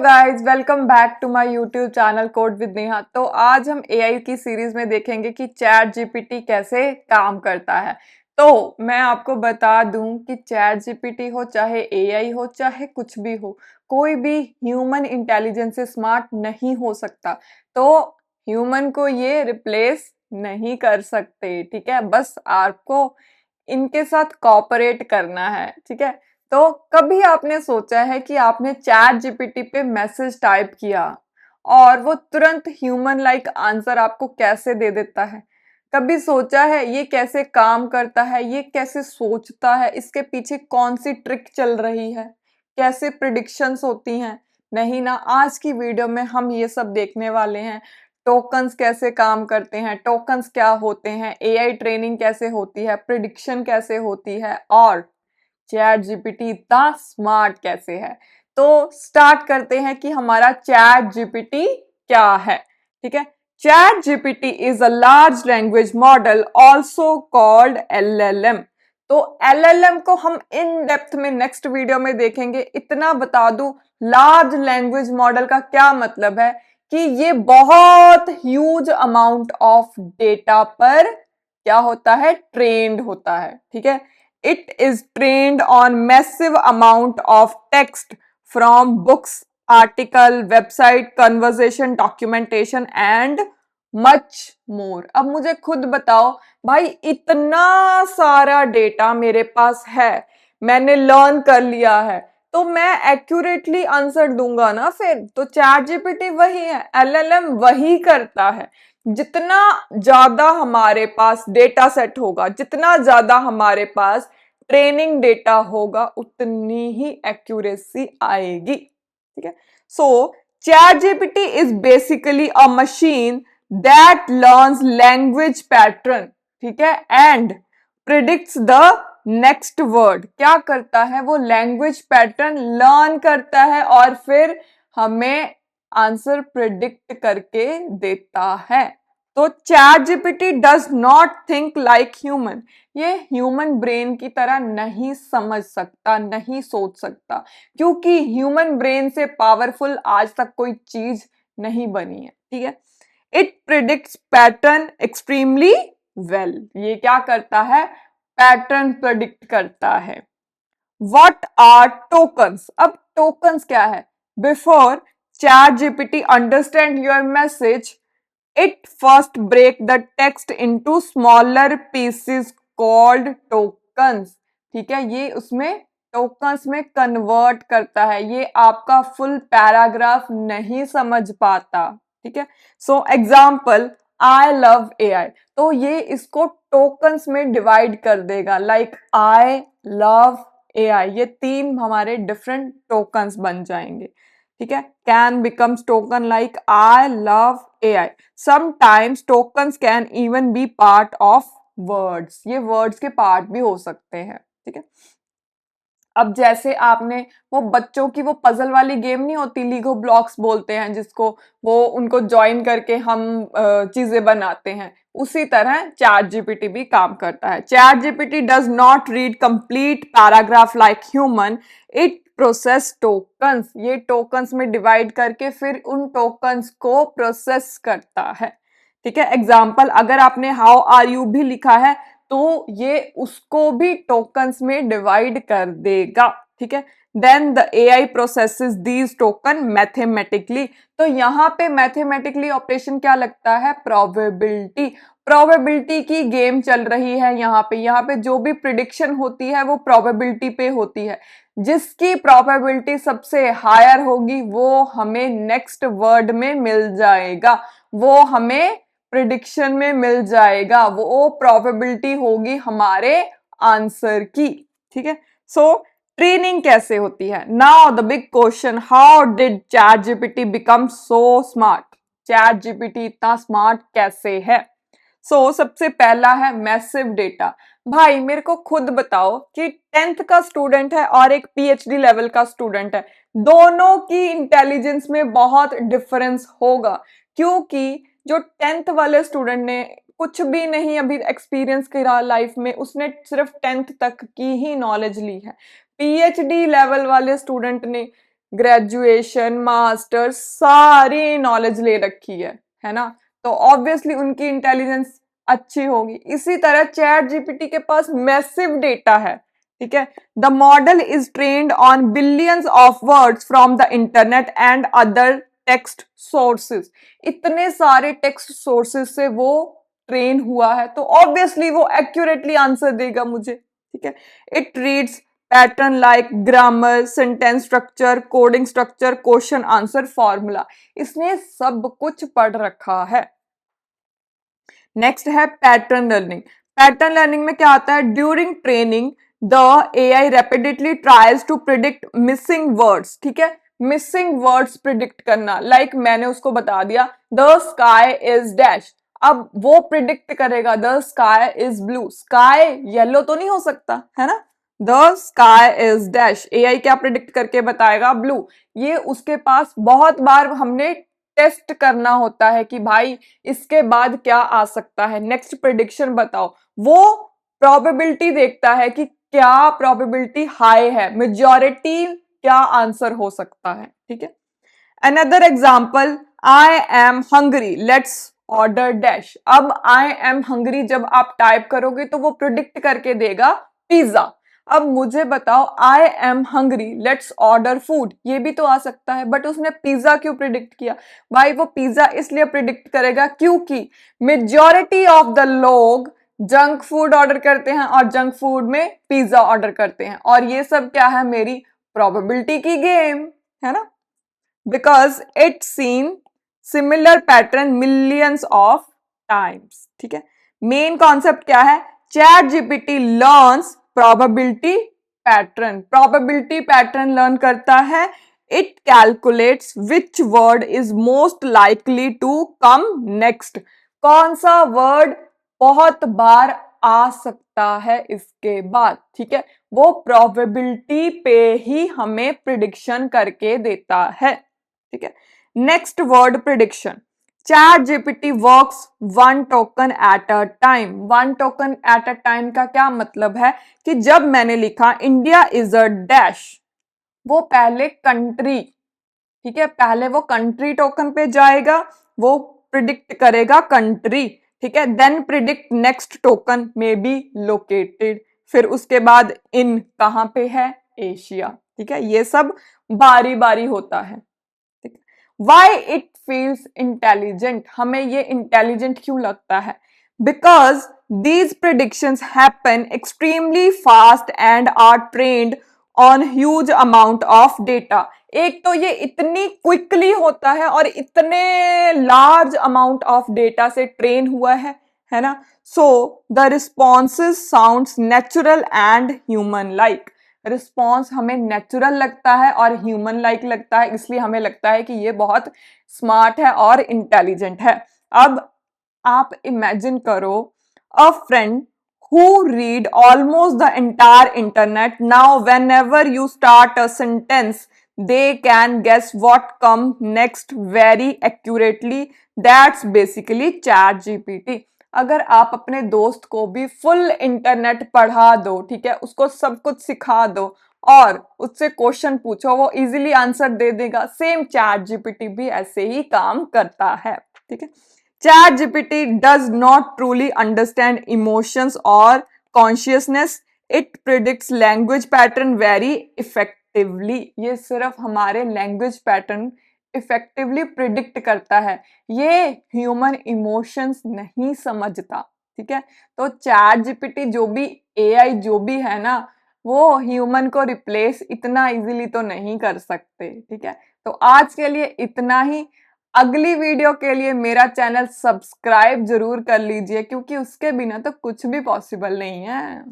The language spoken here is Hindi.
Guys, welcome back to my YouTube channel code with Neha. तो आज हम एआई की सीरीज में देखेंगे कि चैट जीपीटी कैसे काम करता है। तो मैं आपको बता दूं कि चैट जीपीटी हो चाहे एआई हो चाहे कुछ भी हो, कोई भी ह्यूमन इंटेलिजेंस से स्मार्ट नहीं हो सकता। तो ह्यूमन को ये रिप्लेस नहीं कर सकते, ठीक है। बस आपको इनके साथ कोऑपरेट करना है, ठीक है। तो कभी आपने सोचा है कि आपने चैट जीपीटी पे मैसेज टाइप किया और वो तुरंत ह्यूमन लाइक आंसर आपको कैसे दे देता है? कभी सोचा है ये कैसे काम करता है, ये कैसे सोचता है, इसके पीछे कौन सी ट्रिक चल रही है, कैसे प्रिडिक्शंस होती हैं? नहीं ना। आज की वीडियो में हम ये सब देखने वाले हैं। टोकन्स कैसे काम करते हैं, टोकन्स क्या होते हैं, एआई ट्रेनिंग कैसे होती है, प्रिडिक्शन कैसे होती है, और चैट जीपीटी इतना स्मार्ट कैसे है। तो स्टार्ट करते हैं कि हमारा चैट जीपीटी क्या है, ठीक है। Chat GPT is a large language model also called LLM. तो एलएलएम को हम इन डेप्थ में नेक्स्ट वीडियो में देखेंगे। इतना बता दूं, लार्ज लैंग्वेज मॉडल का क्या मतलब है कि ये बहुत ह्यूज अमाउंट ऑफ डेटा पर क्या होता है, ट्रेंड होता है, ठीक है। It is trained on massive amount of text from books, article, website, conversation, documentation and much more। अब मुझे खुद बताओ भाई, इतना सारा डेटा मेरे पास है, मैंने लर्न कर लिया है, तो मैं एक्यूरेटली आंसर दूंगा ना। फिर तो चैट जीपीटी वही है, एलएलएम वही करता है। जितना ज्यादा हमारे पास डेटा सेट होगा, जितना ज्यादा हमारे पास ट्रेनिंग डेटा होगा, उतनी ही एक्यूरेसी आएगी, ठीक है। So chat GPT is basically a machine that learns language pattern, ठीक है, and predicts the next word. क्या करता है वो? लैंग्वेज पैटर्न लर्न करता है और फिर हमें आंसर प्रिडिक्ट करके देता है। तो chat GPT does not think like human. ये ह्यूमन ब्रेन की तरह नहीं समझ सकता, नहीं सोच सकता, क्योंकि ह्यूमन ब्रेन से पावरफुल आज तक कोई चीज नहीं बनी है, ठीक है। It predicts pattern extremely well. ये क्या करता है? पैटर्न प्रिडिक्ट करता है। What are tokens? अब tokens क्या है? Before ChatGPT understand your message, it first break the text into smaller pieces called tokens, ठीक है। ये उसमें tokens में कन्वर्ट करता है। ये आपका फुल पैराग्राफ नहीं समझ पाता, ठीक है। So example, I love AI, तो ये इसको टोकन्स में डिवाइड कर देगा। लाइक आई लव एआई, ये तीन हमारे डिफरेंट टोकन्स बन जाएंगे, ठीक है। Can becomes token like I love AI. Sometimes tokens can even be part of words. ये वर्ड्स के पार्ट भी हो सकते हैं, ठीक है। अब जैसे आपने वो बच्चों की वो पजल वाली गेम नहीं होती, लीगो ब्लॉक्स बोलते हैं जिसको, वो उनको ज्वाइन करके हम चीजें बनाते हैं, उसी तरह चैट जीपीटी भी काम करता है। Chat GPT does not read complete paragraph like human, it process tokens. ये टोकन्स में डिवाइड करके फिर उन टोकन्स को प्रोसेस करता है, ठीक है। एग्जाम्पल, अगर आपने हाउ आर यू भी लिखा है तो ये उसको भी टोकन्स में डिवाइड कर देगा, ठीक है। Then the AI processes these token mathematically. तो यहाँ पे मैथमेटिकली ऑपरेशन क्या लगता है? प्रोबेबिलिटी। प्रोबेबिलिटी की गेम चल रही है यहाँ पे जो भी प्रिडिक्शन होती है वो प्रोबेबिलिटी पे होती है। जिसकी प्रोबेबिलिटी सबसे हायर होगी वो हमें नेक्स्ट वर्ड में मिल जाएगा, वो हमें प्रिडिक्शन में मिल जाएगा, वो प्रोबेबिलिटी होगी हमारे आंसर की, ठीक है। सो ट्रेनिंग कैसे होती है? Now the big question, how did chat GPT become so smart? Chat GPT इतना स्मार्ट कैसे है? सबसे पहला है मैसिव डेटा। भाई मेरे को खुद बताओ कि 10th का स्टूडेंट है और एक पीएचडी लेवल का स्टूडेंट है, दोनों की इंटेलिजेंस में बहुत डिफरेंस होगा, क्योंकि जो 10th वाले स्टूडेंट ने कुछ भी नहीं अभी एक्सपीरियंस करा लाइफ में, उसने सिर्फ 10th तक की ही नॉलेज ली है। पीएचडी लेवल वाले स्टूडेंट ने ग्रेजुएशन, मास्टर्स, सारी नॉलेज ले रखी है ना, तो ऑब्वियसली उनकी इंटेलिजेंस अच्छी होगी। इसी तरह चैट जीपीटी के पास मैसिव डेटा है, ठीक है। The model is trained on billions of words from the internet and other text sources. इतने सारे टेक्स्ट सोर्सेज से वो ट्रेन हुआ है, तो ऑब्वियसली वो एक्यूरेटली आंसर देगा मुझे, ठीक है। It reads pattern like grammar, sentence structure, coding structure, question answer formula, इसने सब कुछ पढ़ रखा है। नेक्स्ट है पैटर्न लर्निंग। पैटर्न लर्निंग में क्या आता है, during training the AI rapidly tries to predict missing words, ठीक है। मिसिंग वर्ड्स प्रिडिक्ट करना, लाइक मैंने उसको बता दिया द स्काई इज डैश, अब वो प्रिडिक्ट करेगा the sky is blue, sky yellow तो नहीं हो सकता है ना, the sky is dash, AI क्या प्रिडिक्ट करके बताएगा, ब्लू। ये उसके पास बहुत बार हमने टेस्ट करना होता है कि भाई इसके बाद क्या आ सकता है, नेक्स्ट प्रेडिक्शन बताओ। वो प्रोबेबिलिटी देखता है कि क्या प्रोबेबिलिटी हाई है, मेजॉरिटी क्या आंसर हो सकता है, ठीक है। Another example, I am hungry let's order dash. अब आई एम हंग्री जब आप टाइप करोगे तो वो प्रिडिक्ट करके देगा पिज्जा। अब मुझे बताओ I am hungry let's order food, ये भी तो आ सकता है, बट उसने पिज्जा क्यों प्रिडिक्ट किया, भाई वो पिज्जा इसलिए प्रिडिक्ट करेगा क्योंकि मेजॉरिटी ऑफ द लोग जंक फूड ऑर्डर करते हैं और जंक फूड में पिज्जा ऑर्डर करते हैं, और ये सब क्या है, मेरी प्रोबेबिलिटी की गेम है ना, because it seen similar pattern millions of times, ठीक है। मेन कॉन्सेप्ट क्या है, chat GPT learns probability pattern, probability pattern learn करता है। It calculates which word is most likely to come next, कौन सा वर्ड बहुत बार आ सकता है इसके बाद, ठीक है। वो प्रोबेबिलिटी पे ही हमें प्रिडिक्शन करके देता है, ठीक है। Next word prediction, chat GPT works one token at a time. One token at a time का क्या मतलब है कि जब मैंने लिखा इंडिया इज अ डैश, वो पहले कंट्री, ठीक है, पहले वो कंट्री टोकन पे जाएगा, वो प्रिडिक्ट करेगा कंट्री, ठीक है, देन प्रिडिक्ट नेक्स्ट टोकन में बी लोकेटेड, फिर उसके बाद इन कहां पे है, एशिया, ठीक है। ये सब बारी बारी होता है, ठीक है। वाई इट फील्स इंटेलिजेंट, हमें ये इंटेलिजेंट क्यों लगता है, because these predictions happen extremely fast and are trained on huge amount of data. एक तो ये इतनी क्विकली होता है और इतने लार्ज अमाउंट ऑफ डेटा से ट्रेन हुआ है ना, so the responses sounds natural and human like. Response हमें नेचुरल लगता है और ह्यूमन लाइक लगता है, इसलिए हमें लगता है कि ये बहुत स्मार्ट है और इंटेलिजेंट है। अब आप इमेजिन करो अ friend who read almost the entire internet. Now whenever you start a sentence they can guess what come next very accurately. That's basically chat gpt. अगर आप अपने दोस्त को भी फुल इंटरनेट पढ़ा दो, ठीक है, उसको सब कुछ सिखा दो और उससे क्वेश्चन पूछो, वो इजीली आंसर दे देगा। सेम चैट जीपीटी भी ऐसे ही काम करता है, ठीक है। Chat GPT does not truly understand emotions or consciousness. It predicts language pattern very effectively. ये सिर्फ हमारे language pattern effectively predict करता है, ये human emotions नहीं समझता, ठीक है। तो Chat GPT जो भी AI जो भी है ना, वो human को replace इतना easily तो नहीं कर सकते, ठीक है। तो आज के लिए इतना ही। अगली वीडियो के लिए मेरा चैनल सब्सक्राइब जरूर कर लीजिए, क्योंकि उसके बिना तो कुछ भी पॉसिबल नहीं है।